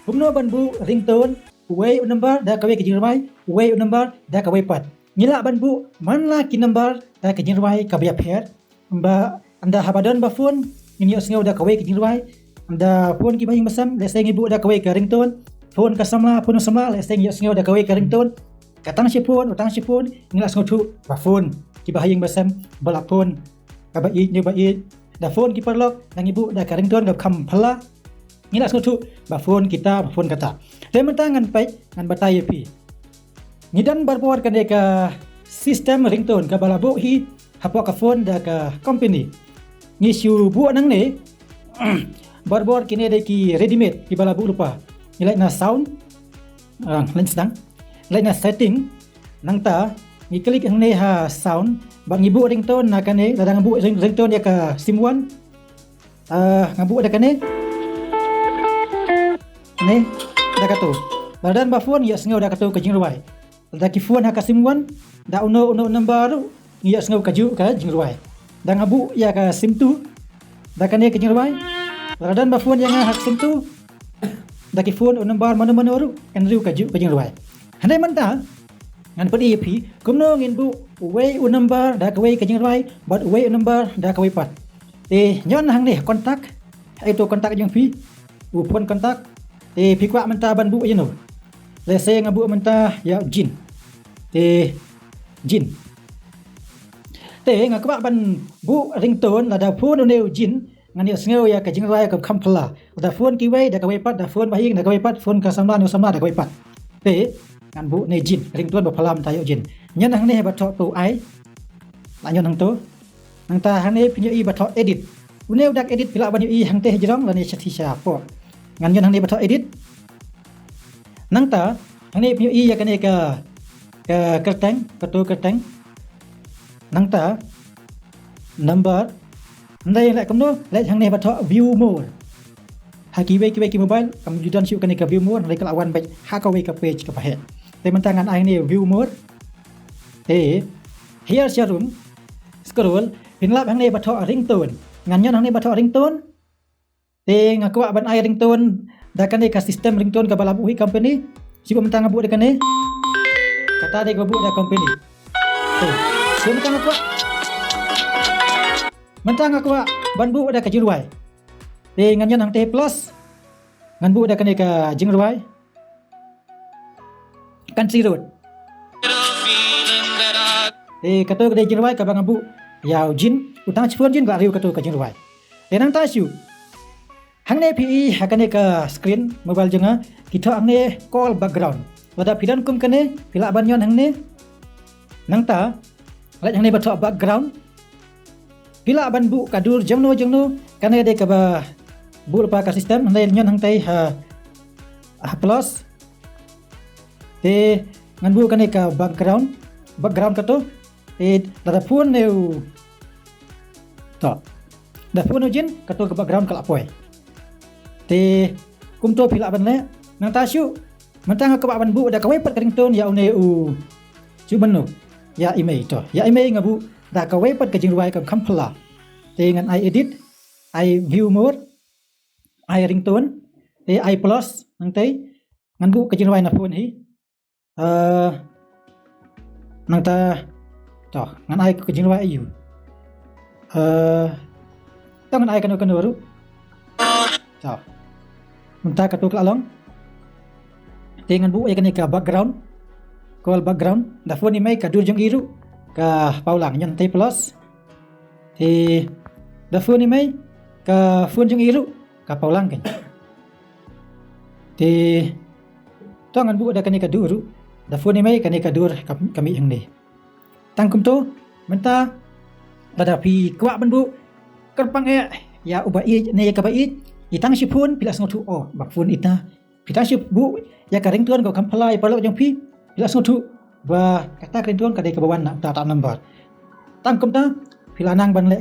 Bumno ban bu ringtone way number da kawe kejirmai way number da kawe pat. Nyila ban bu manla ki number da kejirmai kabya pher. Ba anda habadan ba phone nyo sngaw da kawe kejirmai. Anda phone ki baying masam le seng ibu da kawe ka ringtone. Phone ka samla phone samla le seng yo sngaw da kawe ka ringtone. Katang si phone utang si phone ngila sngaw thu ba phone ki baying masam bala phone ka ba i nyo ba i da phone ki parlok nang ibu da ka ringtone ka kham phala. Ngila sngaw thu ba phone kita ba phone kata. Lemen tangan pai ngan batai pi. Ngidan barbor kan ka sistem ringtone ka balabu hi hapok ka phone da ka company. Ngisyu bu nang ne barbor kini ada ki ready made ki balabu lupa. Nilai na sound lain sedang. Lain na setting nang ta ni klik ang ne ha sound bang ibu ringtone na kane dadang bu ringtone ya ka SIM1 ngabu ada kane ne da kato badan ba phone ya sngaw da kato ka jingruai da ki phone ha ka SIM1 da uno number ya sngaw ka ju ka jingruai da ngabu ya ka SIM2 da kane ka jingruai badan ba phone yang ha SIM2 da ki phone number mana ru kan riu ka ju ka jingruai handai manta ngan padi pi kumno ngin bu way number da ka way ka jingruai but way number da ka way pat nyon hang ni kontak itu kontak jeng pi phone kontak pi kwa menta ban bu yeno le se ngabu menta ya jin jin ngakwa ban bu ringtone la da phone neu jin ngani sngew ya ka jingrai ka khampla da phone ki wei da ka wei pat da phone bahing da ka wei pat phone ka samla no samla da ka wei pat ngan bu ne jin ringtone ba phalam ta yo jin nyen hang ne ba tho tu ai la nyon hang to nang ta hang ne pinyo i ba tho edit uneu dak edit pila ban i hang te jirong la ne chathi sha po ngan nyon hang ne ba tho edit nang ta hang ne pinyo i ya ka ne ka kerteng ka tu kerteng nang ta number ndai lại komno lại hang ne ba tho view more ha ki ki mobile kam judan siu kan ka view more lai kala wan bai ha ka we ka page ka pahe te man tangan ai ne view more here sharum scroll pinlap hang ne ba tho ringtone ngan nyon hang ne ba tho ringtone ngakwa ban ai ringtone da kan ka sistem ringtone ka bala buhi company sibu man tanga bu de kan kata de ka bu da company sibu man tanga kwa mentang aku ban bu ada ka jingruai ngan nyon hang te plus ngan bu ada ka ne ka jingruai kan sirut kato ka de jingruai ka bang bu yau jin utang chpon jin ga riu kato ka jingruai nang ta siu hang ne pi ha ka ne ka screen mobile jenga kita hang ne call background wada pidan kum ka ne pila ban nyon hang ne nang ta laj hang ne ba background pila ban bu kadur jengno kana de ka ba bu pa ka sistem handai nyon hang tai ha plus ngan bu kana ka background ka to da phone neu to da phone jin ka to ka background kala poi kum to pila ban le nang ta syu mentang ka ban bu da ka wei pat ka ringtone ya une chu ban no ya email to ya email ngabu da ka wei pat ka jingruai ka khampla ngan ai edit ai view mode ai ringtone ai plus nang tai ngan bu ka jingruai na phone hi nang ta to ngan ai ka jingruai yu tang ngan ai kan ru to menta ka to kla long ngan bu ai kan ka background call background da phone ni mai ka dur jong iru ka paulang nyon tai plus da phone ni mai ka phone jong iru ka paulang kan tongan bu da kan ka duru da phone ni mai kan ka dur kami hang ni tangkum to menta da pi kwa ban bu kerpang ya ubai ne ka bai itang si phone pila sngo tu ba phone ita pitang si bu ya ka ringtone ko kamplai parlo jong pi pila sngo tu ba kata ringtone ka de ka bawan na ta number tangkum ta pila nang ban le